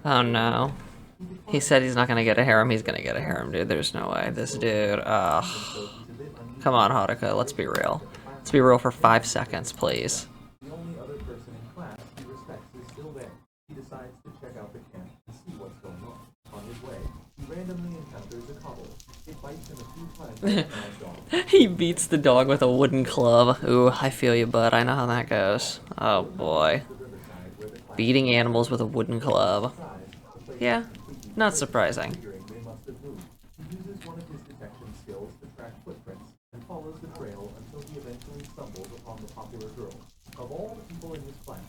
Oh no. He said he's not gonna get a harem, he's gonna get a harem, dude. There's no way. This dude, ugh. Come on, Haruka, let's be real. Let's be real for 5 seconds, please. The only other person in class he respects is still there. He decides to check out the camp and see what's going on. On his way, he randomly encounters a couple. It bites him a few times like a dog. He beats the dog with a wooden club. Ooh, I feel you, bud. I know how that goes. Oh boy. Beating animals with a wooden club. Yeah, not surprising. They must have moved. He uses one of his detection skills to track footprints and follows the trail until he eventually stumbles upon the popular girl. Of all the people in his class,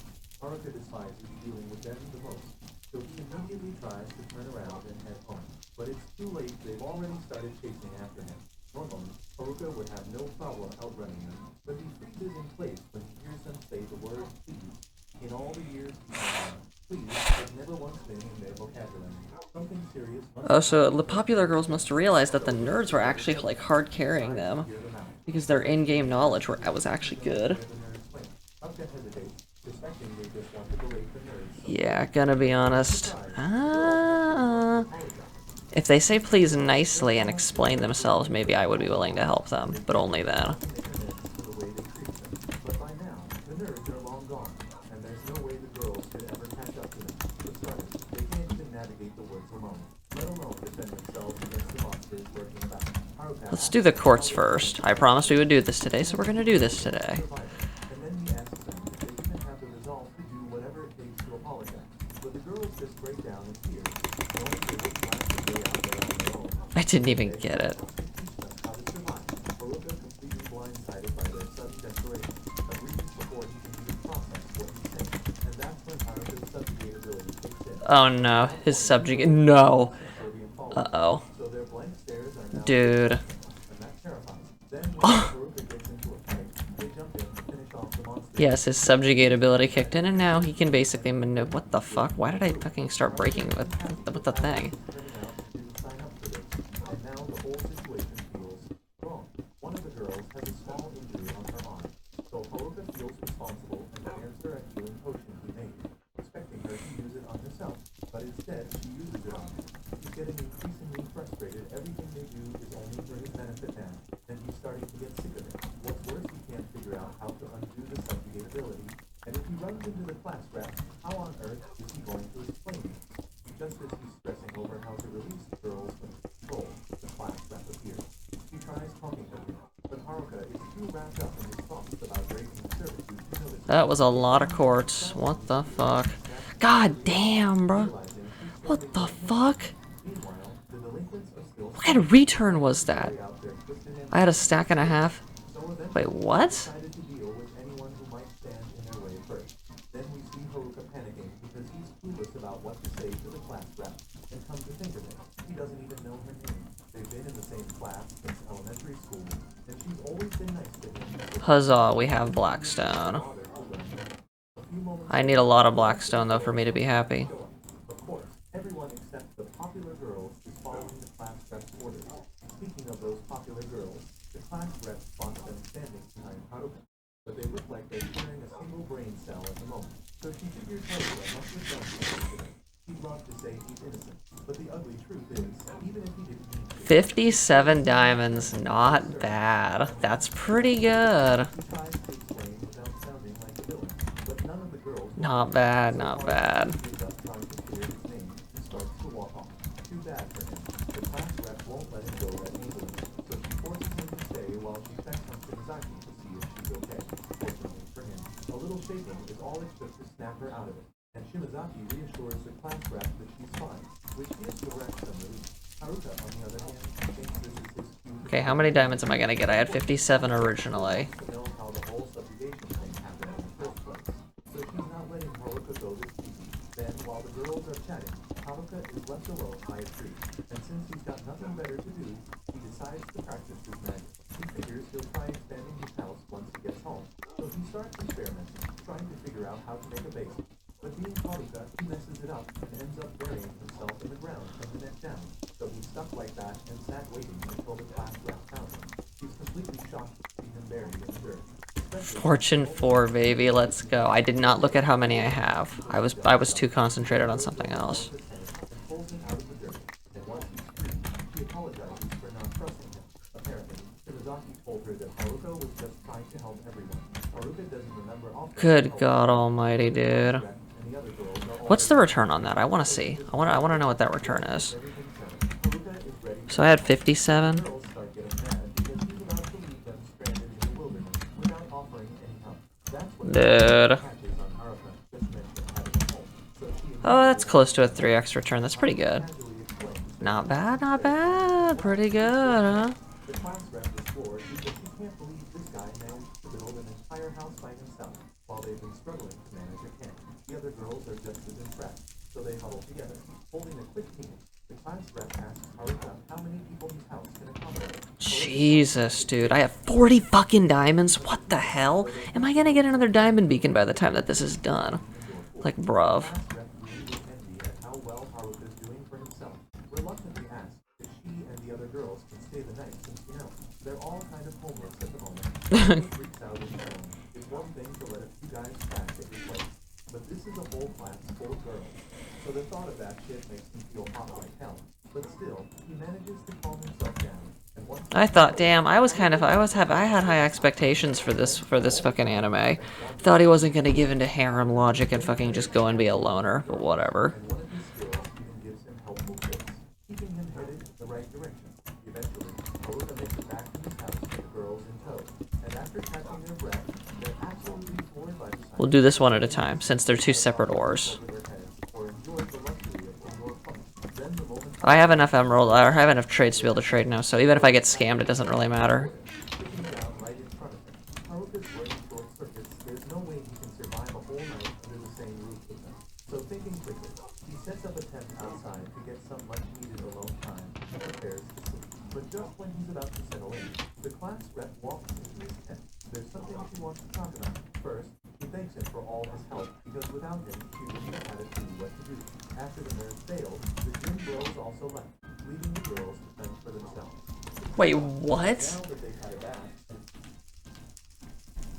Haruka despises dealing with them the most, so he immediately tries to turn around and head home. But it's too late, they've already started chasing after him. Normally, Haruka would have no problem outrunning them, but he freezes in place when he hears them say the word please. In all the years he's been on, please has never once been in their vocabulary. Something serious must Oh, so the popular girls must have realized that the nerds were actually, like, hard carrying them. Because their in-game knowledge was actually good. Yeah, gonna be honest. If they say please nicely and explain themselves, maybe I would be willing to help them, but only then. But by now, the nerds are long gone, and there's no way the girls could ever catch up to them. For starters, they can't even navigate the woods alone, let alone defend themselves against the monsters lurking about. Let's do the courts first. I promised we would do this today, so we're gonna do this today. And then he asks them if they even have the resolve to do whatever it takes to apologize. But the girls just break down in tears, knowing they will blast the way out there on their own. I didn't even get it. How to survive. Haruka, completely blindsided by their sudden desperation, agrees before he can even process what he's saying. And that's when Haruka's subjugate ability kicks in. Oh no, his subjugate. No. Uh-oh. So their blank stares are now Dude. and that terrifies. Then when Haruka gets into a fight, they jump in to finish off the monster. Yes, his subjugate ability kicked in, and now he can basically maneuver. What the fuck? Why did I fucking start breaking with the thing? Didn't sign up for this, and now the whole situation feels wrong. One of the girls has a small injury on her arm, so Haruka feels responsible and hands her a healing potion he made, expecting her to use it on herself, but instead she uses it on him. He's getting increasingly frustrated. Everything they do is only for his benefit now, and he's starting to get sick of it. What's worse, he can't figure out how to undo the subjugate ability, and if he runs into the class rep, how on earth is he going to explain it? Just as he's stressing over how to release the girls from control, the class rep appears. He tries talking to her, but Haruka is too wrapped up in his thoughts about breaking servitude to notice. That was a lot of courts. What the fuck? God damn, bro. What the fuck? Meanwhile, the delinquents are still What kind of return was that? out there twisted and I had a stack and a half. so eventually Wait, what? decided to deal with anyone who might stand in their way first. Then we see Haruka panicking because he's clueless about what to say to the class rep. And come to think of it, he doesn't even know her name. They've been in the same class since elementary school, and she's always been nice to him. Huzzah, we have Blackstone. I need a lot of Blackstone, though, for me to be happy. Of course, everyone except the popular girls is following the class rep's orders. Speaking of those popular girls, the class rep spots them standing behind Haruka, but they look like they're sharing a single brain cell at the moment. So she figures Haruka must have done something to them. He'd love to say he's innocent, but the ugly truth is, even if he didn't mean to, 57 diamonds, not bad. That's pretty good. he tries to explain without sounding like a villain. But none of the girls Not bad, not bad. gives up trying to clear his name and starts to walk off. Too bad for him. The class rep won't let him go that easily, so she forces him to stay while she checks on Shimazaki to see if she's okay. Fortunately for him, a little shaking is all it took to snap her out of it, and Shimazaki reassures the class rep that she's fine, which gives the rest some relief. Haruka, on the other hand, thinks this is his cue Okay, how many diamonds am I gonna get? I had 57 originally. to know how the whole subjugation thing happened in the first place. So she's not letting Haruka go this easy. Then, while the girls are chatting, Haruka is left alone by a tree. And since he's got nothing better to do, he decides to practice his magic. He figures he'll try expanding his house once he gets home. So he starts experimenting, trying to figure out how to make a base. But being Haruka, he messes it up and ends up burying himself in the ground from the neck down. So he's stuck like that and sat waiting until the class rep found him. He's completely shocked to see him buried in the dirt. Fortune 4, baby, let's go. I did not look at how many I have. I was too concentrated on something else. And pulls him out of the dirt. And once he's free, she apologizes for not trusting him. Apparently, Shimazaki told her that Haruka was just trying to help everyone. Haruka doesn't remember often. Good God Almighty, dude. And the other girls are all What's the return on that? I want to see. I want to know what that return is. So I had 57. girls start getting mad because he's about to leave them stranded in the wilderness without offering any help. That's when Dude. catches on Haruka just mentioned having a home. So she Oh, that's close to a 3x return. That's pretty good. casually explains Not bad, not bad. Pretty good, huh? the class rep was floored because she can't believe this guy managed to build an entire house by himself while they've been struggling to manage a camp. The other girls are just as impressed, so they huddle together, holding a quick meeting. The class rep asks Haruka how many people his house can accommodate. Jesus, dude. I have 40 fucking diamonds. What the hell? Am I gonna get another diamond beacon by the time that this is done? Like, bruv. Class rep really envy at how well Haruka's doing for himself. Reluctantly asks if she and the other girls can stay the night since, they're all kind of homeless at the moment. Haruka freaks out in turn. It's one thing to let a few guys crash at your place, but this is a whole class full of girls. So the thought of that shit makes him feel hot like hell. But still, he manages to calm himself down. And once I thought, damn, I had high expectations for this fucking anime. Thought he wasn't gonna give into harem logic and fucking just go and be a loner, but whatever. one of his skills even gives him helpful tips, keeping him headed in the right direction. Eventually, Haruka makes it back to his house with the girls in tow. And after catching their breath, they're absolutely floored by the sight We'll do this one at a time, since they're two separate ores. over their heads, or enjoy the luxury of indoor fun. Then the moment I have enough emerald, or I have enough trades to be able to trade now, so even if I get scammed, it doesn't really matter. sitting down right in front of him. Haruka's running short circuits. There's no way he can survive a whole night under the same roof with them. So thinking quickly, he sets up a tent outside to get some much-needed alone time and prepares to sleep. But just when he's about to settle in, the class rep walks into his tent. There's something she wants to talk about. First, he thanks him for all his help, because without him, she wouldn't have had a clue what to do. After the nerve failed, the gym bros also left, leaving the girls to fend for themselves. Wait, what? Now that they've had a bath,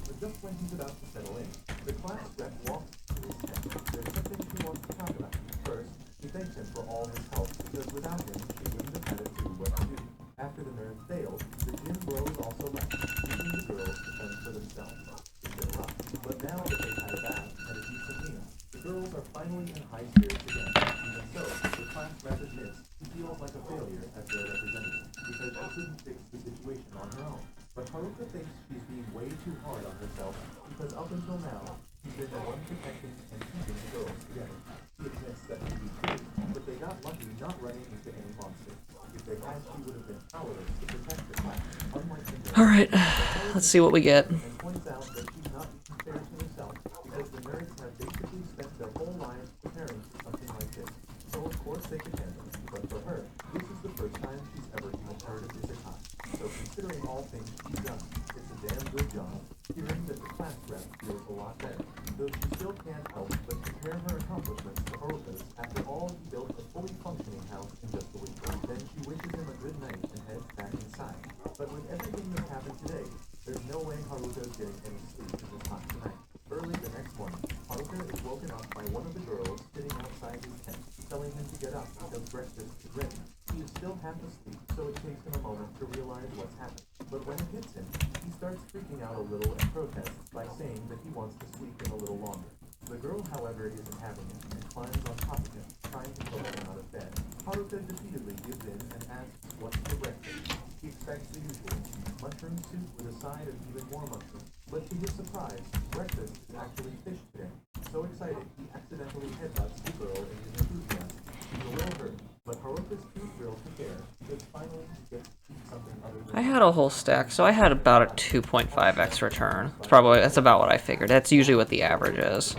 but just when he's about to settle in, the class rep walks to his tent. There's something she wants to talk about. First, he thanks him for all his help, because without him, she wouldn't have had a clue what to do. After the nerve failed, the gym bros also left, leaving the girls to fend for themselves. It's been rough, but now that they've had a bath and a decent meal, the girls are finally in high spirits again. Even so, the class rep admits he feels like a failure as their representative, because she couldn't fix the situation on her own. But Haruka thinks she's being way too hard on herself, because up until now, she's been the one protecting and keeping the girls together. She admits that may be true, but they got lucky not running into any monsters. If they had, she would have been powerless to protect the class, unlike the girls. Alright, let's see what we get. And points out that she's not even fair to herself, because the nerds have basically spent their whole lives preparing for something like this. So of course they can handle it, but for her, this is the first time she's ever even heard of Isekai. So considering all things she's done, it's a damn good job. Hearing that the class rep feels a lot better, though she still can't help but compare her accomplishments to Haruka's. After all, he built a fully functioning house in just a week. Then she wishes him a good night and heads back inside. But with everything that's happened today, there's no way Haruka's getting any sleep in this hot tonight. Early the next morning, Haruka is woken up by one of the girls sitting outside his tent, telling him to get up because breakfast is ready. He is still half asleep, so it takes him a moment to realize what's happened. But when it hits him, he starts freaking out a little and protests by saying that he wants to sleep in a little longer. The girl, however, isn't having it and climbs on top of him, trying to pull him out of bed. Haruka defeatedly gives in and asks what's for breakfast. He expects the usual, mushroom soup with a side of even more mushrooms. But to his surprise, breakfast is actually fish today. So excited, he accidentally headbutts the girl in his enthusiasm. He's a little hurt, but Haruka's too thrilled to care, because finally he gets to eat something other than I had a whole stack, so I had about a 2.5x return. That's about what I figured. That's usually what the average is.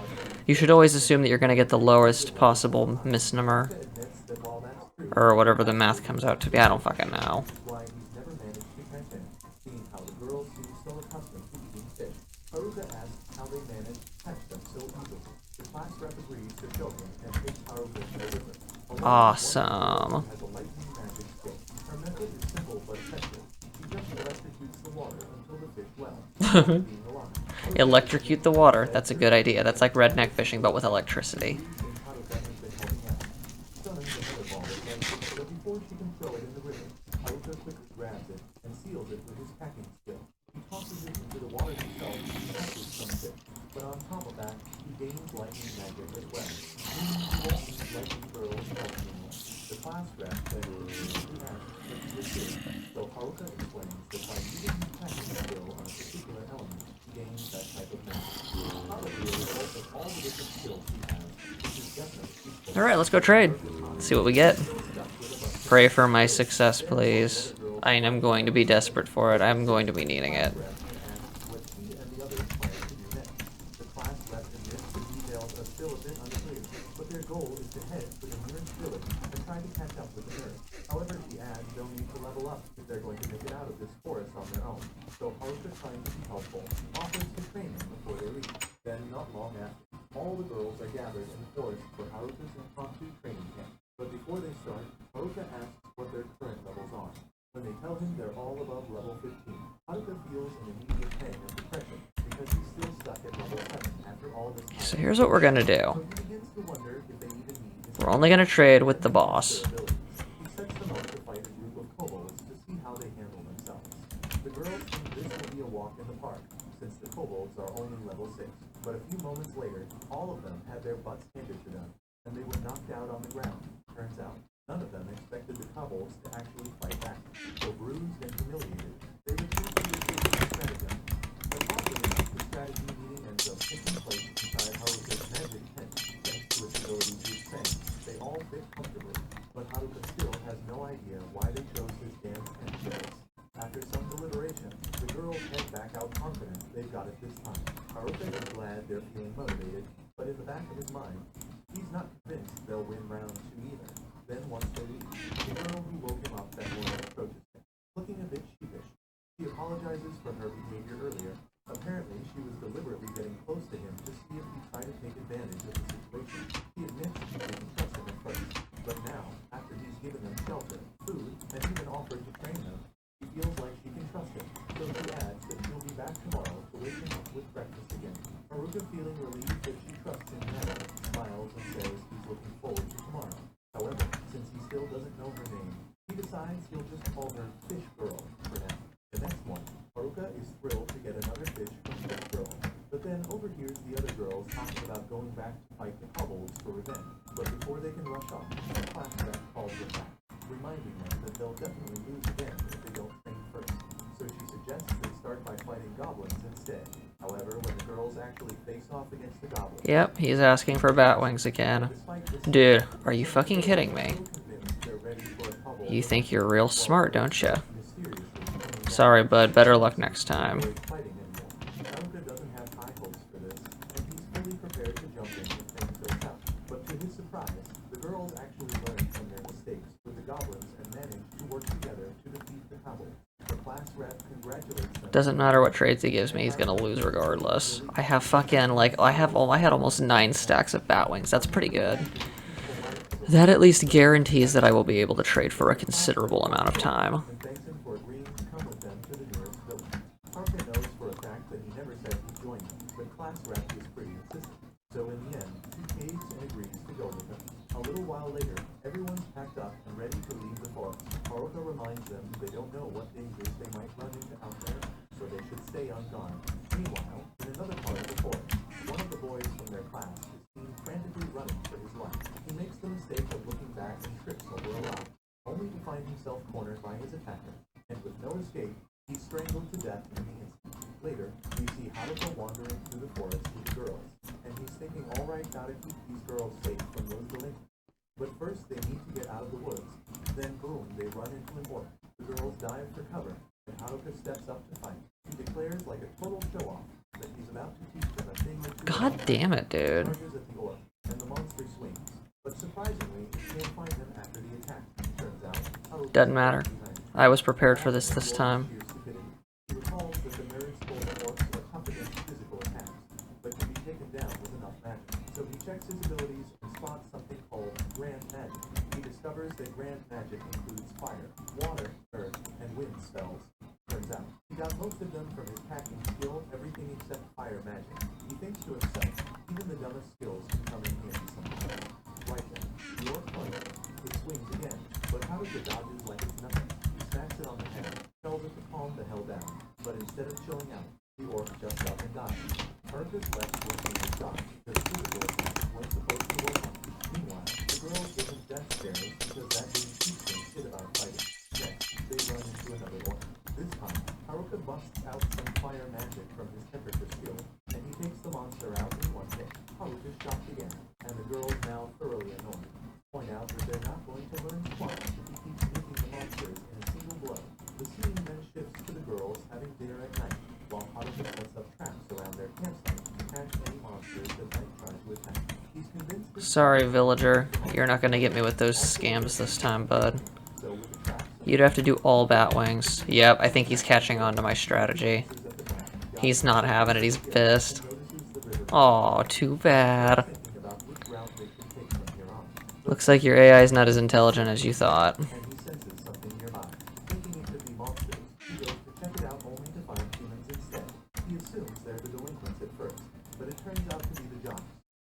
You should always assume that you're going to get the lowest possible misnomer, admits that while that's true, or whatever the math comes out to be. I don't fucking know. why he's never managed to catch him, seeing how the girls seem so accustomed to eating fish. Haruka asks how they managed to catch them so easily. The class rep agrees to show him and takes Haruka to the river. Awesome. Has a lightning magic stick. Her method is simple but effective. She just electrocutes the water until the fish well, being alive. Electrocute the water. That's a good idea. That's like redneck fishing, but with electricity. But before she can throw it in the river, Haruka quickly grabs it and seals it with his packing skill. He tosses it into the water himself and catches some fish. But on top of that, he gains lightning magic as well. Meaning he won't need lightning girls help anymore. The class rep then immediately asks if he was good. So Haruka explains that by using his packing skill on a particular element, he gains that type of magic. Probably a result of all the different skills he has, which is definitely useful. Alright, let's go trade. See what we get. Pray for my success, please. I am going to be desperate for it. I'm going to be needing it. Their goal is to head for the nearest village and try to catch up with the nurse. However, the ads don't need to level up if they're going to make it out of this forest on their own. So Haruka, trying to be helpful, offers to train them before they leave. Then, not long after, all the girls are gathered in the forest for Haruka's impromptu training camp. But before they start, Haruka asks what their current levels are. When they tell him they're all above level 15, Haruka feels an immediate pang of depression because he's still stuck at level 7 after all this time. So here's what we're gonna do. So he begins to wonder if they even need his We're only gonna trade with the boss. He sets them up to fight a group of kobolds to see how they handle themselves. The girls think this will be a walk in the park, since the kobolds are only level 6. But a few moments later, all of them had their butts handed to them, and they were knocked out on the ground. Turns out, none of them expected the kobolds to actually fight back. So bruised and humiliated, they refused to receive the stratagem. But oddly enough, the strategy meeting ends up taking place inside Haruka's magic tent, thanks to its ability to expand. They all fit comfortably, but Haruka still has no idea why they chose his damn tent place. After some deliberation, the girls head back out confident they've got it this time. Haruka is glad they're feeling motivated, but in the back of his mind, he's not convinced they'll win round 2 either. Then once they leave, the girl who woke him up that morning approaches him, looking a bit sheepish. She apologizes for her behavior earlier. Apparently, she was deliberately getting close to him to see if he'd try to take advantage of the situation. He admits she didn't trust him at first, but now, after he's given them shelter, food, and even offered to train them, she feels like she can trust him. So she adds that she'll be back tomorrow to wake him up with breakfast again. Haruka, feeling relieved that she trusts him now, smiles and says he's looking forward to tomorrow. However, since he still doesn't know her name, he decides he'll just call her Fish Girl for now. The next morning, Haruka is thrilled to get another fish from Fish Girl, but then overhears the other girls talking about going back to fight the kobolds for revenge. But before they can rush off, the class rep calls them back, reminding them that they'll definitely lose again if they don't train first. So she suggests they start by fighting goblins instead. However, when the girls actually face off against the goblins... Yep, he's asking for bat wings again. Dude, are you fucking kidding me? You think you're real smart, don't you? Sorry, bud. Better luck next time. Haruka doesn't have high hopes for this, and he's fully prepared to jump in if things go south. But to his surprise, the girls actually learn from their mistakes with the goblins and manage to work together to defeat the kobolds. The class rep congratulates them. Doesn't matter what trades he gives me, he's gonna lose regardless. I have fucking, like, I had almost 9 stacks of bat wings. That's pretty good. That at least guarantees that I will be able to trade for a considerable amount of time. And thanks him for agreeing to come with them to the nearest village. Haruka knows for a fact that he never said he'd join them, but class rep was pretty insistent. So in the end, he caves and agrees to go with them. A little while later, everyone's packed up and ready to leave the forest. Haruka reminds them they don't know what dangers they might run into out there, so they should stay on guard. Meanwhile, in another part of the forest, one of the boys from their class is seen frantically running for his life. He makes the mistake of looking back and trips over a rock, only to find himself cornered by his attacker, and with no escape, he's strangled to death in the instant. Later, we see Haruka wandering through the forest with the girls, and he's thinking, alright, gotta keep these girls safe from those delinquents. But first, they need to get out of the woods. Then, boom, they run into an orc. The girls dive for cover, and Haruka steps up to fight. He declares like a total show-off that he's about to teach them a thing or two. God damn it, dude. Charges at the orc, and the monster swings. But surprisingly, he can't find them after the attack. Turns out, Haruka Doesn't matter. is behind him. I was prepared for this time. He recalls that the nerds told the orcs are tough against physical attacks, but can be taken down with enough magic. So he checks his abilities and spots something called Grand Magic. He discovers that Grand Magic includes fire, water, earth, and wind spells. Turns out, he got most of them from his hacking skill, everything except fire magic. He thinks to himself, even the dumbest skills can come in handy sometimes. Right then, the orc punches. It swings again, but Haruka dodges like it's nothing. He smacks it on the head, tells it to calm the hell down, but instead of chilling out, the orc just up and dies. Haruka's left working his shot, because physical attacks weren't supposed to work on. Meanwhile, the girls give him death stares because that didn't teach them shit about fighting. Next, they run into another orc. This time, Haruka busts out some fire magic from his temperature skill, and he takes the monster out in one hit. Haruka's shocked again, and the girls now thoroughly annoyed. Point out that they're not going to learn squat if he keeps nuking the monsters in a single blow. The scene then shifts to the girls having dinner at night, while Haruka sets up traps around their campsite to catch any monsters that might try to attack. He's convinced that Sorry, villager. You're not gonna get me with those scams this time, bud. You'd have to do all bat wings. Yep, I think he's catching on to my strategy. He's not having it, he's pissed. Aw, too bad. Looks like your AI is not as intelligent as you thought. and he senses something nearby. Thinking it could be monsters, he goes to check it out only to find humans instead. He assumes they're the delinquents at first, but it turns out to be the jocks.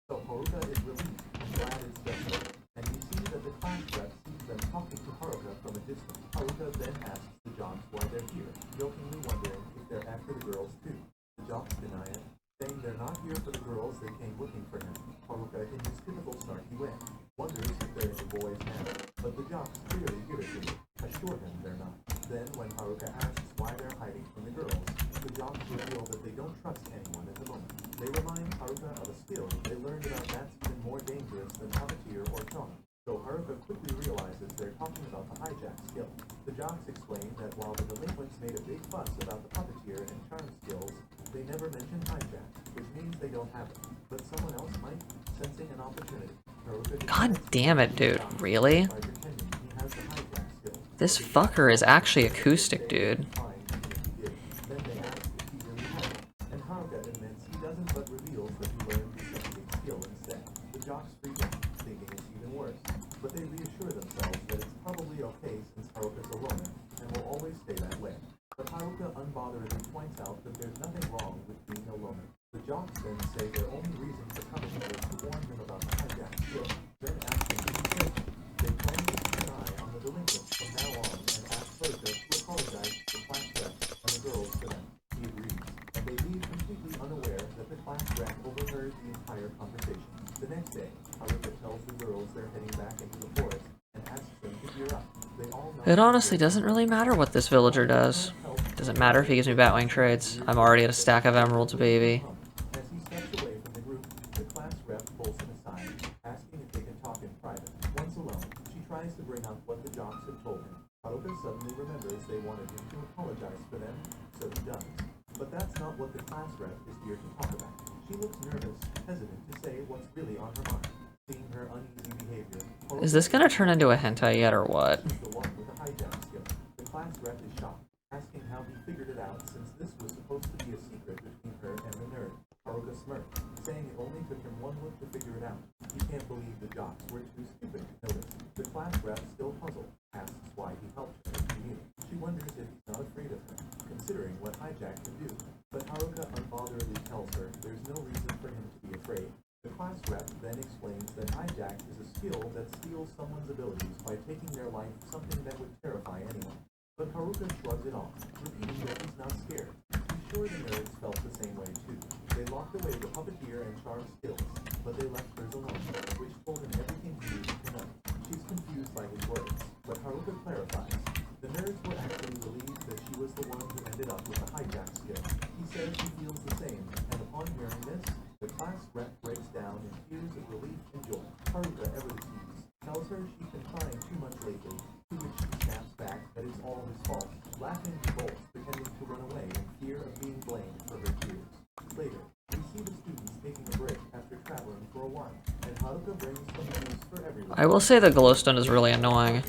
So Haruka is relieved and glad it's just her. And you see that the class rep sees them talking to Haruka from a distance. Haruka then asks the jocks why they're here, jokingly wondering if they're after the girls too. The jocks deny it, saying they're not here for the girls, they came looking for him. Haruka, in his typical snarky way, wonders if they're in the boys' now, but the jocks, clearly irritated, assure him they're not. Then, when Haruka asks why they're hiding from the girls, the jocks reveal that they don't trust anyone at the moment. They remind Haruka of a skill they learned about that's even more dangerous than puppeteer or charm. So Haruka quickly realizes they're talking about the hijack skill. The jocks explain that while the delinquents made a big fuss about the puppeteer and charm skills, they never mentioned hijack, which means they don't have it. But someone else might, sensing an opportunity. God damn it, dude. Really? This fucker is actually acoustic, dude. Then they ask if he really has it, and Haruka admits he doesn't, but reveals that he learned the second skill instead. The jocks freak out, thinking it's even worse, but they reassure themselves that it's probably okay since Haruka's a loner and will always stay that way. But Haruka unbotheredly points out that there's nothing wrong with being a loner. The jocks then say their only reason for coming was to warn him about the hijack skill, then ask him to be careful. They plan to keep an eye on the delinquents from now on and ask Haruka to apologize to the class rep and the girls for them. He agrees, and they leave completely unaware that the class rep overheard the entire conversation. The next day, Haruka tells the girls they're heading back into the forest and asks them to gear up. They all know It honestly doesn't really matter what this villager does. Doesn't matter if he gives me Batwing trades. I'm already at a stack of emeralds, baby. As he steps away from the group, the class rep pulls him aside, asking if they can talk in private. Once alone, she tries to bring up what the jocks have told him. Haruka suddenly remembers they wanted him to apologize for them, so he does. But that's not what the class rep is here to talk about. She looks nervous, hesitant to say what's really on her mind. Seeing her uneasy behavior, Is this gonna turn into a hentai yet or what? is the one with the hijack skill. The class rep is shocked, asking how he figured it out since this was supposed to be a secret between her and the nerd. Haruka smirked, saying it only took him one look to figure it out. He can't believe the jocks were too stupid to notice. The class rep, still puzzled, asks why he helped her if he knew. She wonders if he's not afraid of her, considering what hijack can do. But Haruka unbotheredly tells her there's no reason for him to be afraid. The class rep then explains that hijack is a skill that steals someone's abilities by taking their life, something that would terrify anyone. But Haruka shrugs it off, repeating that he's not scared. He's sure the nerds felt the same way too. They locked away the puppeteer and charm skills, but they left hers alone, which told him everything he needed to know. She's confused by his words, but Haruka clarifies. The nerds were actually relieved that she was the one who ended up with the hijack skill. He says he feels the same, and upon hearing this, the class rep breaks down in tears of relief and joy. Haruka, ever the tease, tells her she's been crying too much lately, to which she snaps back that it's all his fault. Laughing, he bolts, pretending to run away in fear of being blamed for her tears. Later, we see the students taking a break after traveling for a while, and Haruka brings some news for everyone. I will say the glowstone is really annoying.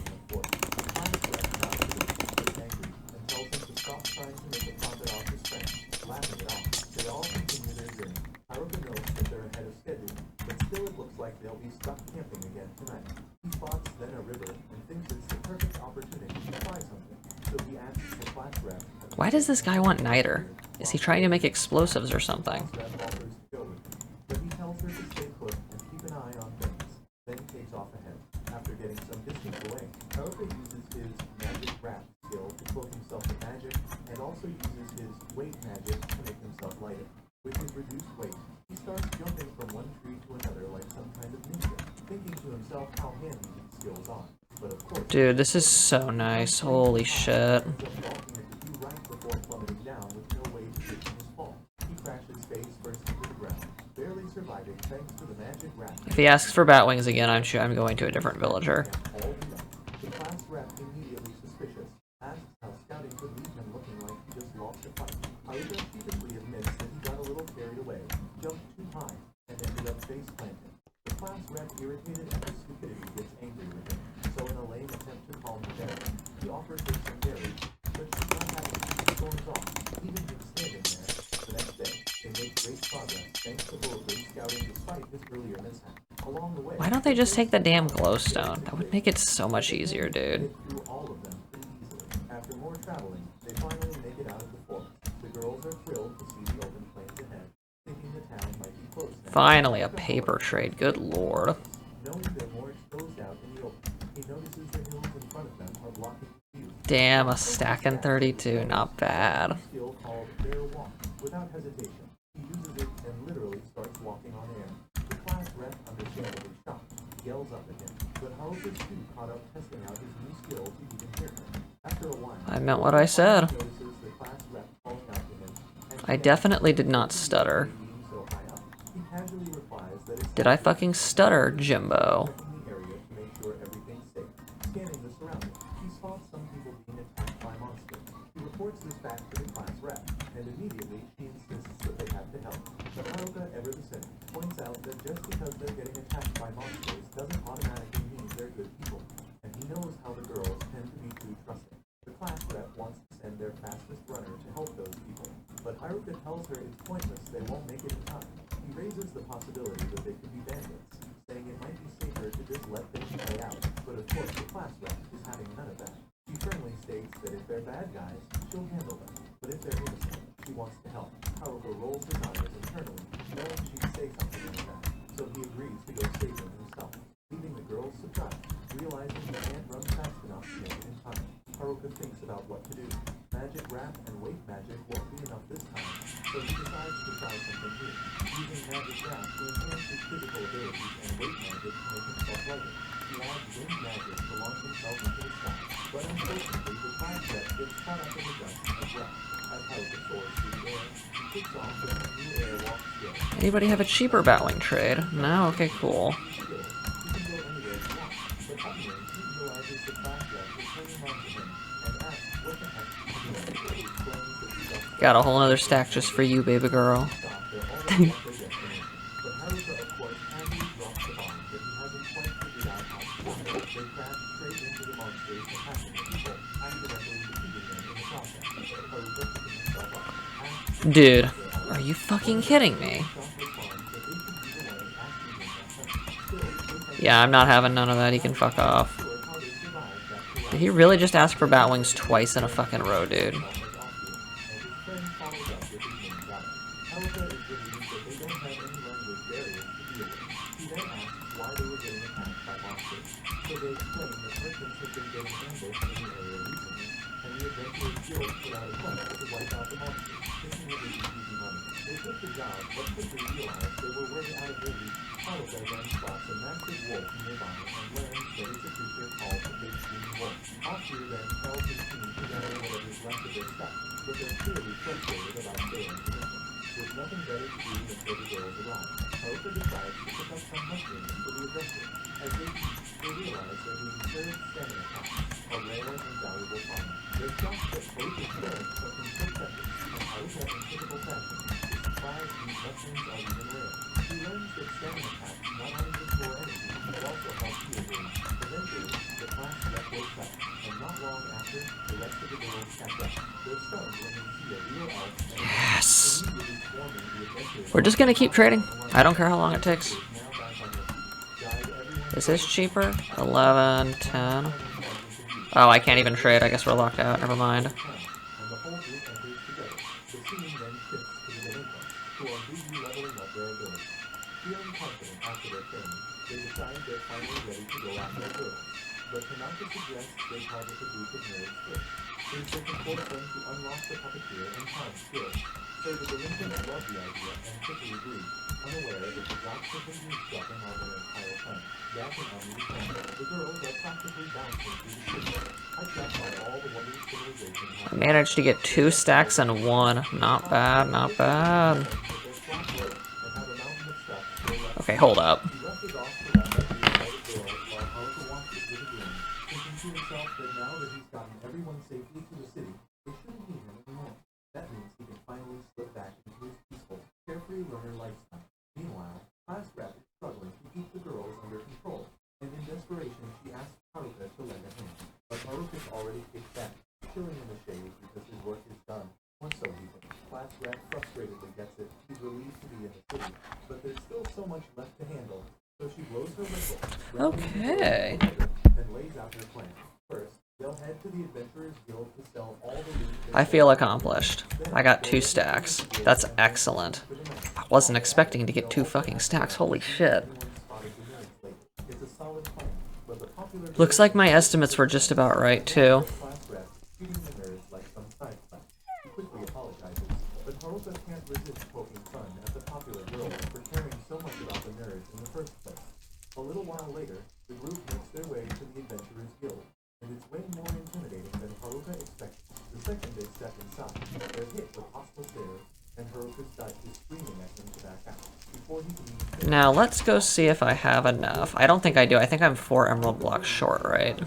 They'll be stuck camping again tonight. He spots then a river and thinks it's the perfect opportunity to try something. So he asks the class rep, Why does this guy want niter? Is he trying to make explosives or something? Rep offers to go with him, but he tells her to stay put and keep an eye on things, then takes off ahead. After getting some distance away, Haruka uses his magic wrap skill to cloak himself in magic, and also uses his weight magic to make himself lighter. With his reduced weight, he starts jumping from one tree to another like some kind of ninja, thinking to himself how handy these skills are. But of course, Dude, this is so nice. Holy shit. ends up walking a few right before plummeting down with no way to cushion his fall. He crashes face first into the ground, barely surviving thanks to the magic wrap. If he asks for bat wings again, I'm sure I'm going to a different villager. All the way. The class rep immediately suspicious, asks how scouting could leave him looking like he just lost a fight. Haruka sheepishly admits that he got a little carried away, jumped too high, and ended up face planting. The class rep, irritated at his stupidity, gets angry with him. So in a lame attempt to calm her down, he offers her some berries, but she's not having it. She storms off, leaving him standing there. The next day, they make great progress thanks to Haruka scouting despite his earlier mishap. Along the way, Why don't they just take the damn glowstone? That would make it so much easier, dude. get through all of them pretty easily. After more traveling, they finally make it out of the forest. The girls are thrilled to see the open plains ahead, thinking the town might be close now. Finally, a paper trade. Good lord. Knowing they're more exposed out in the open, he notices the hills in front of them are blocking the view. Damn, a stack in 32. Not bad. Skill called Air Walk. Without hesitation, he uses it and literally starts walking on air. The class rep, understandably shocked, yells up at him, but Haruka's too caught up testing out his new skill to even hear him. After a while, I meant what I said. notices the class rep calling out to him, and I definitely did not stutter. being so high up, he casually replies that it's Did I fucking stutter, Jimbo? checking the area to make sure everything's safe. Scanning the surroundings, he spots some people being attacked by monsters. He reports this back to the class rep, and immediately she insists that they have to help. But Haruka, ever the same, points out that just because they're getting attacked by monsters doesn't automatically mean they're good people, and he knows how the girls tend to be too trusting. The class rep wants to send their fastest runner to help those people, but Haruka tells her it's pointless, they won't make it in time. He raises the possibility that they could be bandits, saying it might be safer to just let things play out, but of course the class rep is having none of that. She firmly states that if they're bad guys, she'll handle them, but if they're innocent, she wants to help. Haruka rolls his eyes internally, knowing she'd say something like that, so he agrees to go save them himself, leaving the girls surprised, realizing he can't run fast enough to make it in time. Haruka thinks about what to do. Magic wrap and weight magic won't be enough this time, so he decides to try something new, using magic wrap to enhance his physical abilities and weight magic to make himself lighter. He adds wind magic to launch himself into the sky, but unfortunately the class rep gets caught up in the dust as well. As Haruka soars through the air, he kicks off with a new air walk skill. Anybody have a cheaper batwing trade? No? Okay, cool. He can go anywhere he wants, but up here he realizes the class rep is turning on to him and asks what the heck he's doing. He explains that he got Got a whole nother stack just for you, baby girl. stop, they're already at their destination. But Haruka, of course, casually drops the bomb that he hasn't quite figured out how to stop. They crash straight into the monsters attacking the people, accidentally defeating them in the process. Haruka picking himself up, asks Dude, are you fucking kidding me? Shock responds that they should be the ones asking him that question. Still, they can Yeah, I'm not having none of that. He can fuck off. sure how they survived that chaotic Did he really just ask for bat wings twice in a fucking row, dude? as Oscar, and his friend follows up with his main battle. Haruka is relieved that they don't have any language barriers to deal with. He then asks why they were getting attacked by monsters. So they explain that merchants have been getting ambushed in the area recently, and the adventurers guild put out a plan to wipe out the monsters, thinking it would be easy money. They took the job, but quickly realized they were way out of their reach. Haruka then spots a massive wolf nearby and learns that it's a creature called the Big Green Wolf. Oscar then tells his team to gather whatever's left of their stuff, but they're clearly frustrated about failing the mission. With nothing better to do until the girls arrive, Haruka decides to pick up some mushrooms for the adventure. As they eat, they realize they're being served stamina packs, a rare and valuable find. They're shocked that both experiments have been so precious, and Haruka, in typical fashion, is surprised these mushrooms are even rare. He learns that stamina packs not only restore energy, but also help heal wounds. Eventually, the class rep wakes up, and not long after, the rest of the girls catch up. They're stunned when they see a real elf and Yes! immediately swarming the adventurers. We're just gonna keep trading. I don't care how long it takes. Now back on their feet. Guide everyone Is this cheaper? 11, 10. Oh, I can't even trade. I guess we're locked out. Never mind. and the whole group enters together. The scene then shifts to the delinquents, who are busy leveling up their abilities. Feeling confident after their training, they decide they're finally ready to go after the girls. But Tanaka suggests they target the group of nerds first, since they can force them to unlock the puppeteer and time skills. So the delinquents love the idea and quickly agree, unaware that the Jocks have been eavesdropping on their entire plan. Jack and Ami return. The girls are practically bouncing through the city, hyped up by all the wonders civilization has. I managed to get 2 stacks and 1. Not bad, not bad. Okay, hold up. He rushes off to wrap up the excited girls while Haruka watches with a grin, thinking to himself that now that he's gotten everyone safely to the city, they shouldn't need him anymore. That means he can finally slip back into his peaceful, carefree learner lifestyle. Meanwhile, class rep is struggling to keep the girls under control, and in desperation she asks Haruka to lend a hand. But Haruka's already kicked back, chilling in the shade because his work is done. Or so he thinks. Class rep frustratedly gets it. He's relieved to be in the city, but there's still so much left to handle. So she blows her whistle, Okay. then lays out her plan. First, they'll head to the Adventurers Guild to sell all the loot. I feel accomplished. I got 2 stacks. That's excellent. I wasn't expecting to get 2 fucking stacks. Holy shit. It's a solid plan, but the popular Looks like my estimates were just about right, too. class rep treating the nerds like some side class. He quickly apologizes, but Haruka can't resist poking fun at the popular girls for caring so much about the nerds in the first place. A little while later, the group makes their way to the Adventurers Guild, and it's way more intimidating than Haruka expected. The second they step inside, they're hit with hostile stares, and Haruka's dike is screaming at him to back out. Before he can even finish, Now, let's go see if I have enough. I don't think I do. I think I'm 4 emerald blocks short, right?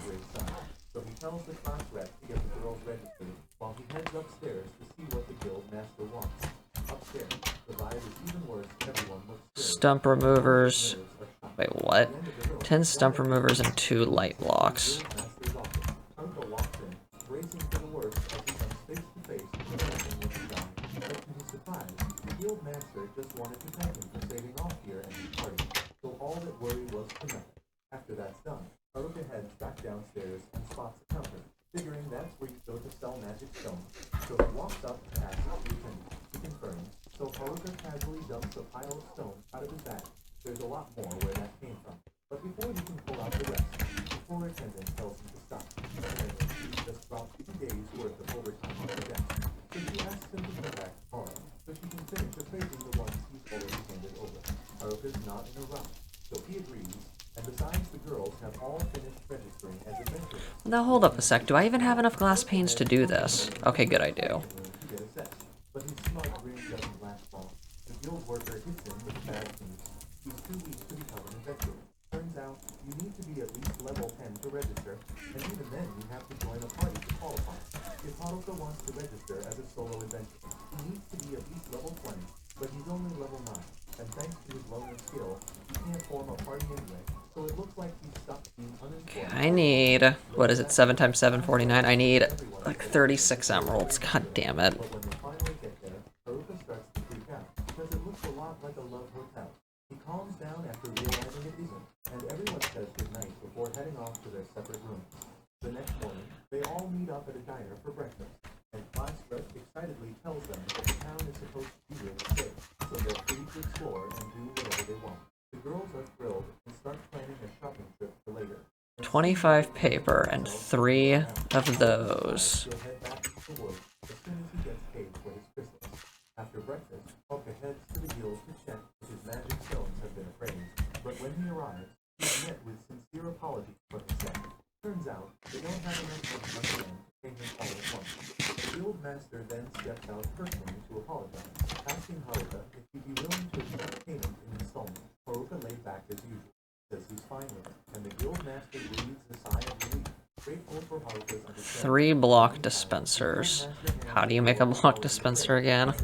so he tells the class rep to get the girls registered while he heads upstairs to see what the guild master wants. Upstairs, the vibe is even worse. Everyone looks scared. Stump removers. Nerds are shocked. Wait, what? 10 stump removers and 2 light blocks. Master's office. Haruka walks in, bracing for the worst as he comes face to face with the man with the gun. But to his surprise, the guild master just wanted to thank him for saving off here and his party. So all that worry was for nothing. After that's done, Haruka heads back downstairs and spots a counter, figuring that's where you go to sell magic stones. So he walks up and asks the attendant. He confirms, so Haruka casually dumps a pile of stones out of his bag. There's a lot more where that came from. But before he can pull out the rest, the poor attendant tells him to stop. Apparently, he's just dropped 2 days' worth of overtime on the desk. So she asks him to come back tomorrow, so she can finish appraising the ones he's already handed over. Haruka's not in a rush, so he agrees, and besides, the girls have all finished registering as adventurers. Now, hold up a sec. Do I even have enough glass panes to do this? Okay, good, I do. To get assessed, but his smug grin doesn't last long. The guild worker hits him with bad news. He's too weak to become an adventurer. Turns out, you need to be at least level 10 to register, and even then you have to join a party to qualify. If Haruka wants to register as a solo adventurer, he needs to be at least level 20, but he's only level 9, and thanks to his loner skill, he can't form a party anyway, so it looks like he's stuck being uninformed. I need, what is it, 7 times 7, 49? I need, like, 36 emeralds. God damn it. But when they finally get there, Haruka starts to freak out, because it looks a lot like a love hotel. He calms down after realizing it isn't, and everyone says goodnight before heading off to their separate rooms. The next morning, they all meet up at a diner for breakfast, and class rep excitedly tells them that the town is supposed to be really safe, so they're free to explore and do whatever they want. The girls are thrilled and start planning a shopping trip for later. 25 paper and 3 of those. He'll head back to the woods as soon as he gets paid for his chrysalis. After breakfast, Hoka heads to the guild to check if his magic stones have been appraised. But when he arrives, he's met with sincere apologies for himself. Turns out, they don't have enough money to pay him all at once. The guild master then steps out personally to apologize, asking Haruka if he'd be willing to accept payment in installments. Haruka laid back as usual, says he's fine with it, and the guild master breathes a sigh of relief, grateful for Haruka's understanding. 3 block dispensers. How do you make a block dispenser again?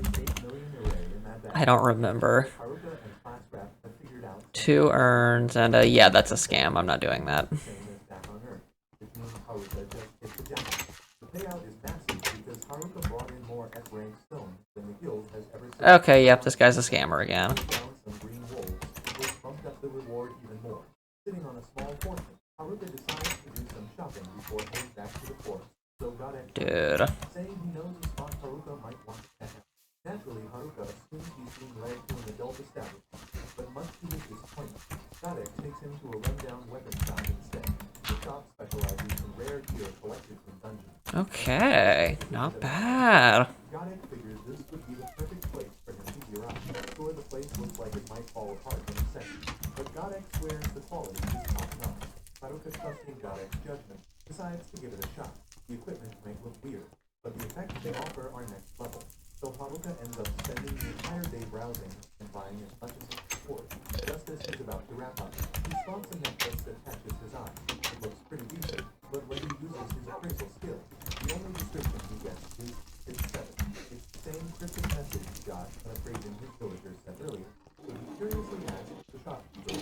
I don't remember. Haruka and class rep have figured out 2 urns and yeah, that's a scam. I'm not doing that. the same as back on Earth, which means Haruka just hit the jackpot. The payout is massive because Haruka brought in more F-rank stones than the guild has ever seen. Okay, yep, this guy's a scammer again. Found some green wolves, which bumped up the reward even more. Sitting on a small fortune, Haruka decides to do some shopping before heading back to the forest. So Godek Dude. saying he knows a spot Haruka might want to check out. Naturally, Haruka assumes he's being led to an adult establishment, but much to his disappointment, Godek takes him to a rundown weapon shop instead. The shop specializes in rare gear collected from dungeons. Okay, not bad. Godek figures this would be the perfect place for him to gear up. Sure, the place looks like it might fall apart in a second, but Godek swears the quality is top-notch. Haruka, trusting Godek's judgment, decides to give it a shot. The equipment might look weird, but the effects they offer are next level. So Haruka ends up spending the entire day browsing and buying as much as he can afford. Just as he's about to wrap up, he spots a necklace that catches his eye. It looks pretty decent, but when he uses his appraisal skill, the only description he gets is it's 7. It's the same cryptic message he got when appraising his villager said earlier. So he curiously asks the shopkeeper,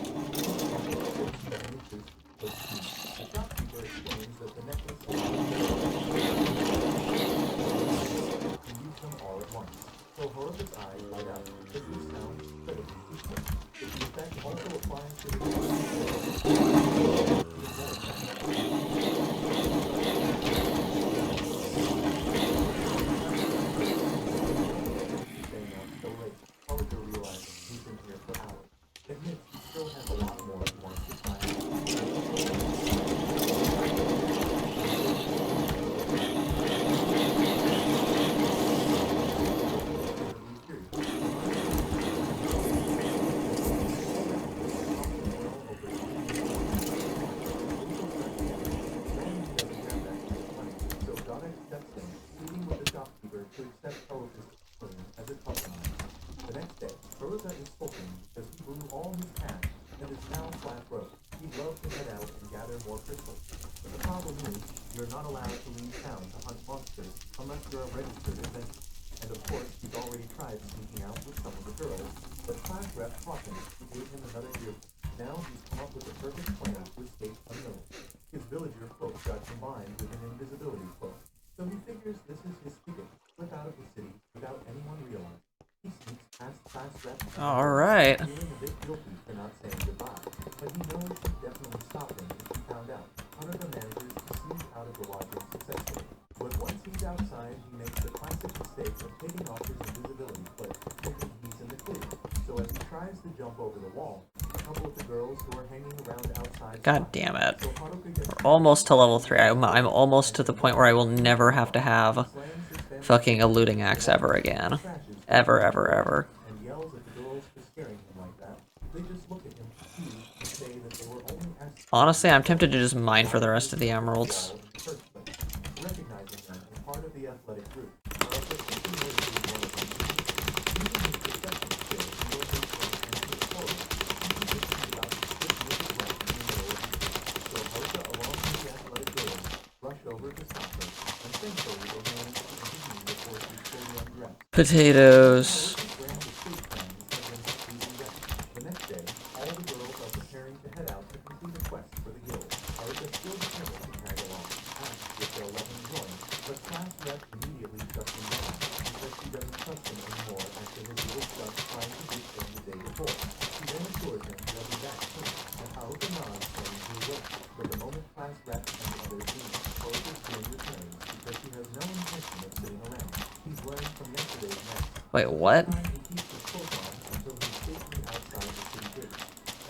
the shopkeeper explains that the necklace can use them all at once. So Haruka's eyes light up because this sounds incredibly useful. If the effect also applies to the staying out so late, Haruka realizes he's been here for hours. Admits he still has a lot more he wants to try out. So Godek steps in, pleading with the shopkeeper to accept Haruka's claim as a compromise. The next day, Haruka is sulking because he blew all his cash and is now flat broke. He'd love to head out and gather more crystals. But the problem is, you're not allowed to leave town to hunt monsters unless you're a registered adventurer. And of course, he's already tried sneaking out with some of the girls, but class rep taught him to gave him another year. Now he's come up with the perfect plan to escape unnoticed. His villager cloak got combined with an invisibility cloak, so he figures this is his ticket to slip out of the city without anyone realizing. He sneaks past class rep, Alright. feeling a bit guilty for not saying goodbye, but he knows she'd definitely stop him if he found out. Haruka manages to sneak out of the lodging successfully, but once he's outside, he makes the classic mistake of taking off his invisibility cloak, thinking he's in the clear. So as he tries to jump over the wall, a couple of the girls who are hanging around outside God damn it. so Haruka gets We're almost to level 3. I'm almost to the point where I will never have to have slams his family fucking a looting axe ever again. Ever, ever, ever. and yells at the girls for scaring him like that. They just look at him confused and say that they were only asking Honestly, I'm tempted to just mine for the rest of the emeralds. in the first place. Recognizing them as part of the athletic group, Haruka quickly notices one of them. Using his perception skills, he locates them and his horror. He thinks he's about to slip near the ground in the middle of the street. So Haruka, along with the athletic girls, rush over to stop her, and thankfully they manage to intervene before she's fully undressed. Potatoes. The next day, all the girls are preparing to head out to complete a quest for the guild. Haruka still determined to tag along, asks if they'll let him join, but class rep immediately shuts him down because she doesn't trust him anymore after his little stuff trying to ditch him the day before. She then assures him they'll be back soon, and Haruka nods saying he will. But the moment class rep and the others leave, Haruka's grin returns because she has no intention of sitting around. He's learned from yesterday's match. Wait, what? He keeps his clothes on until he's safely outside the city gates,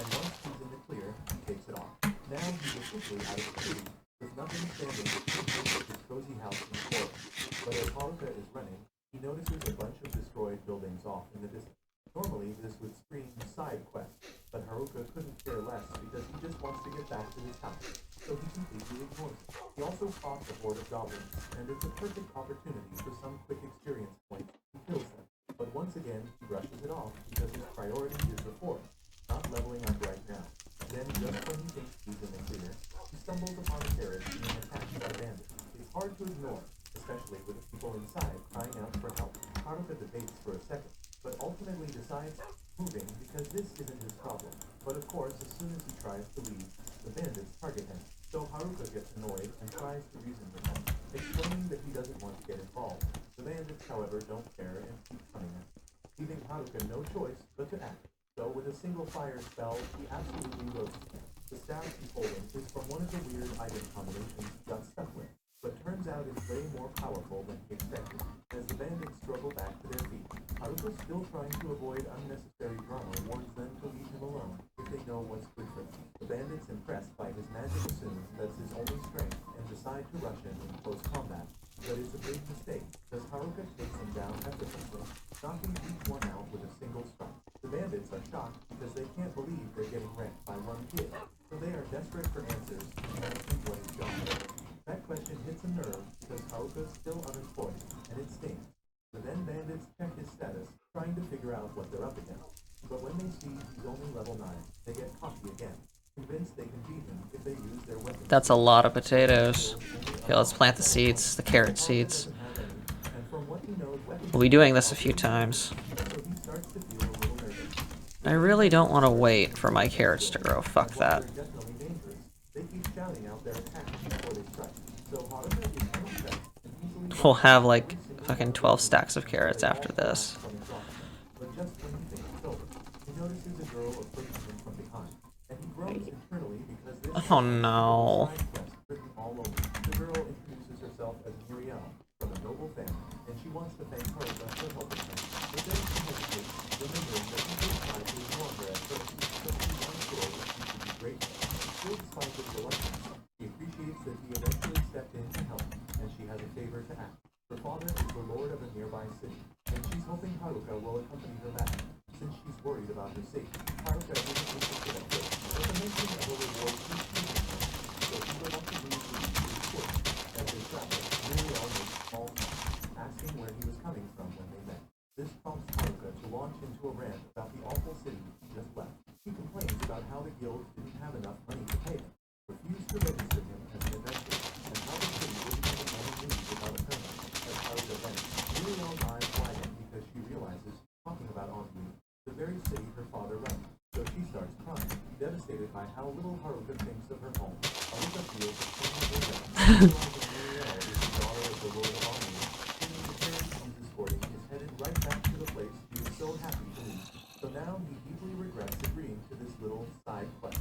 and once he's in the clear, he takes it off. Now he's officially out of the city, with nothing standing between him and his cozy house in the forest. But as Haruka is running, he notices a bunch of destroyed buildings off in the distance. Normally, this would scream side quest, but Haruka couldn't care less because he just wants to get back to his house, so he completely ignores it. He also spots a horde of goblins, and it's a perfect opportunity for some quick experience points. He kills them, but once again, he brushes it off because his priority is the forest, not leveling up right now. Then, just when he thinks he's in the clear, he stumbles upon a carriage being attacked by bandits. It's hard to ignore, especially with the people inside crying out for help. Haruka debates for a second, but ultimately decides moving because this isn't his problem. But of course, as soon as he tries to leave, the bandits target him. So Haruka gets annoyed and tries to reason with them, explaining that he doesn't want to get involved. The bandits, however, don't care and keep coming at him, leaving Haruka no choice but to act. So with a single fire spell, he absolutely roasts him. The staff he's holding is from one of the weird item combinations he got stuck with, but turns turns out it's way more powerful than he expected. As the bandits struggle back to their feet, Haruka, still trying to avoid unnecessary drama, warns them to leave him alone if they know what's good for them. The bandits, impressed by his magic, assume that's his only strength and decide to rush him in close combat. But it's a big mistake, because Haruka takes them down effortlessly, knocking each one out with a single strike. The bandits are shocked because they can't believe they're getting wrecked by one kid, so they are desperate for answers and asking what his job is. That question hits a nerve because Haruka's still unemployed, and it stings. The then bandits check his status, trying to figure out what they're up against. But when they see he's only level 9, they get cocky again, convinced they can beat him if they use their weapons. That's a lot of potatoes. Okay, let's plant the seeds, the carrot seeds. We'll be doing this a few times. I really don't want to wait for my carrots to grow. Fuck that. We'll have like fucking 12 stacks of carrots after this. Oh no. The girl introduces herself as Muriel from a noble family, and she wants to thank Haruka for helping her. But then she hesitates, remembering that he did try to ignore her at first, so she's unsure if she should be grateful. Still, despite his reluctance, she appreciates that he eventually stepped in to help, and she has a favor to ask. Her father is the lord of a nearby city, and she's hoping Haruka will accompany her back, since she's worried about her safety. Haruka isn't interested at first, but the mention of a reward is pleasing her, so he would like to leave the report. As they travel, Muriel makes small talk, asking where he was coming from when they met. This prompts Haruka to launch into a rant about the awful city he just left. He complains about how the guild didn't have enough money to pay him, refused to register him as an adventurer, and how the city wouldn't have any news without a permit. As Haruka vents, Muriel's eyes widen because she realizes, talking about ennui, the very city her father runs. So she starts crying, devastated by how little Haruka thinks of her home. Haruka feels a pain in her realizing Muriel is the daughter of the Lord of Ennui, meaning the parents she's escorting is headed right back to the place she was so happy to leave. So now he deeply regrets agreeing to this little side quest.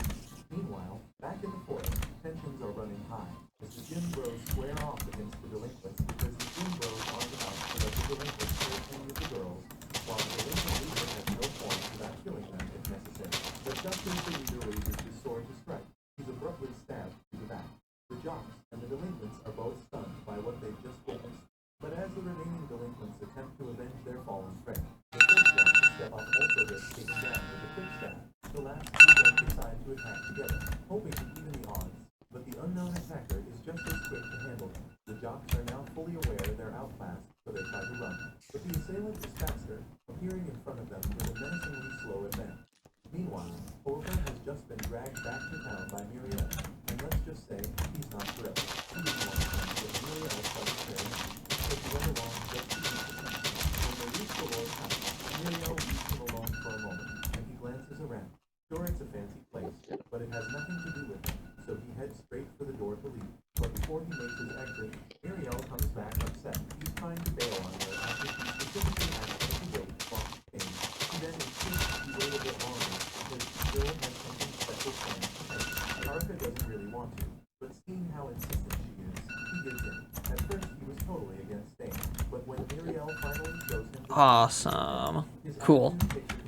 Meanwhile, back in the forest, tensions are running high, as the gym bros square off against the delinquents because the gym bros aren't about to let the delinquents hurt any of the girls, while the delinquent leader has no qualms about killing them if necessary. But just as the leader raises his sword to strike, he's abruptly stabbed through the back. The jocks and the delinquents are both stunned by what they've just witnessed. But as the remaining delinquents attempt to avenge their fallen friend, the first one to step up also gets taken down with a quick stab. The last two then decide to attack together, hoping to even the odds, but the unknown attacker is just as quick to handle them. The jocks are now fully aware they're outclassed, so they try to run. But the assailant is faster, appearing in front of them with a menacingly slow advance. Meanwhile, Haruka has just been dragged back to town by Muriel, and let's just say he's not thrilled. He didn't want to come, but Muriel started staring, so he went along just to meet with him. When they reach the Lord's house, Muriel leaves him alone for a moment, and he glances around. Sure, it's a fancy place, but it has nothing to do with him, so he heads straight for the door to leave. But before he makes his exit, Muriel comes back upset. He's trying to bail on her after she specifically asked him to wait while she came. He then insists he wait a bit longer because she still has something special planned for him. Haruka doesn't really want to, but seeing how insistent she is, he gives in. At first, he was totally against staying, but when Muriel finally shows him Awesome. Cool.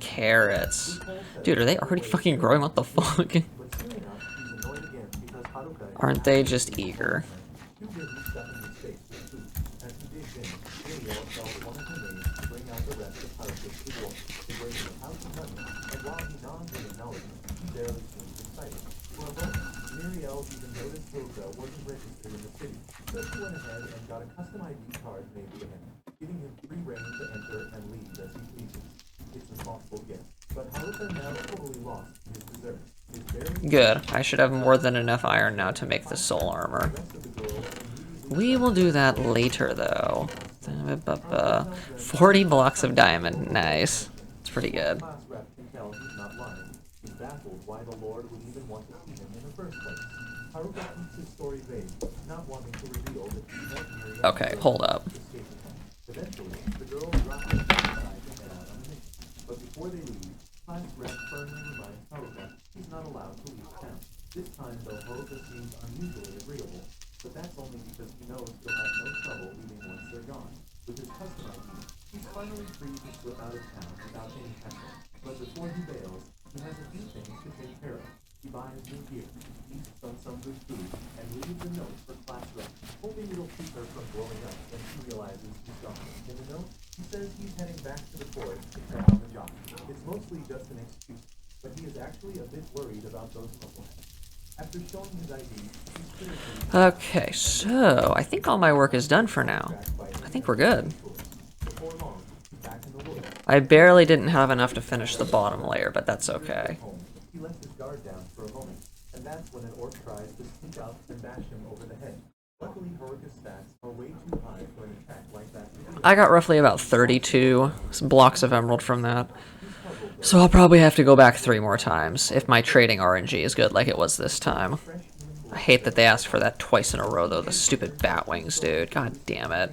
Carrots. Dude, are they already fucking growing? What the fuck? Aren't they just eager? Muriel even noticed Haruka wasn't registered in the city, so she went ahead and got a custom ID card made for him, giving him free reign to enter and leave as he pleases. It's a thoughtful gift, but Haruka now totally lost his reserve. Good. I should have more than enough iron now to make the soul armor. We will do that later, though. 40 blocks of diamond. Nice. It's pretty good. Okay, hold up. Eventually, the girls drop her aside to head out on a mission. But before they leave, Class Rep firmly reminds Haruka he's not allowed to leave town. This time, though, Haruka seems unusually agreeable, but that's only because he knows he'll have finally free to slip out of town without any hassle. But before he bails, he has a few things to take care of. He buys new gear, feasts on some good food, and leaves a note for class rep, hoping it'll keep her from blowing up when she realizes he's gone. In the note, he says he's heading back to the forest to check on the job. It's mostly just an excuse, but he is actually a bit worried about those muscleheads. After showing his ID, he's seriously Okay, so I think all my work is done for now. I think we're good. before long, he's back in the woods. I barely didn't have enough to finish the bottom layer, but that's okay. Home, he lets his guard down for a moment, and that's when an orc tries to sneak up and bash him over the head. Luckily, Haruka's stats are way too high for an attack like that. I got roughly about 32 blocks of emerald from that. So I'll probably have to go back 3 more times if my trading RNG is good like it was this time. I hate that they asked for that twice in a row though, the stupid bat wings, dude. God damn it.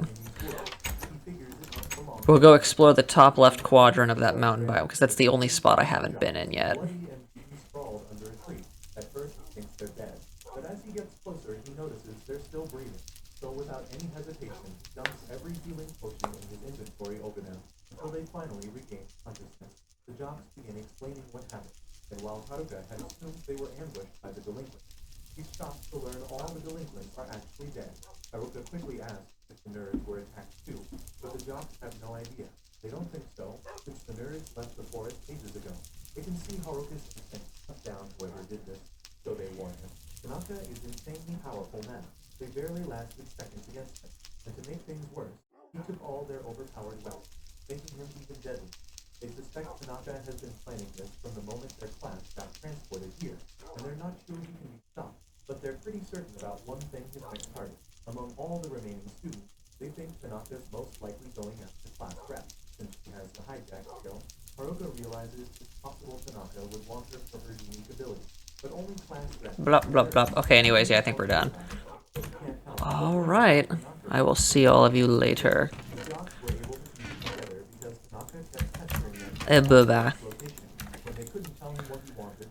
We'll go explore the top left quadrant of that mountain biome, because that's the only spot I haven't been in yet. Bloody and beaten sprawled under a tree. At first, he thinks they're dead, but as he gets closer, he notices they're still breathing. So without any hesitation, he dumps every healing potion in his inventory over them until they finally regain consciousness. The jocks begin explaining what happened, and while Haruka had assumed they were ambushed by the delinquents, he's shocked to learn all the delinquents are actually dead. Haruka quickly asks if the nerds were attacked too, but the jocks have no idea. They don't think so, since the nerds left the forest ages ago. They can see Haruka's instinct cut down whoever did this, so they warn him. Tanaka is insanely powerful now. They barely lasted seconds against him, and to make things worse, he took all their overpowered weapons, making him even deadly. They suspect Tanaka has been planning this from the moment their class got transported here, and they're not sure he can be stopped, but they're pretty certain about one thing he might target. Among all the remaining students, they think Tanaka's most likely going after class rep, since she has the hijack skill. Haruka realizes it's possible Tanaka would want her for her unique ability, but only class rep. Blah, blah, blah. Okay, anyways, yeah, I think we're done. Alright. I will see all of you later. The jocks were able to keep together because Tanaka kept pestering them Bye-bye. location. When they couldn't tell him what he wanted,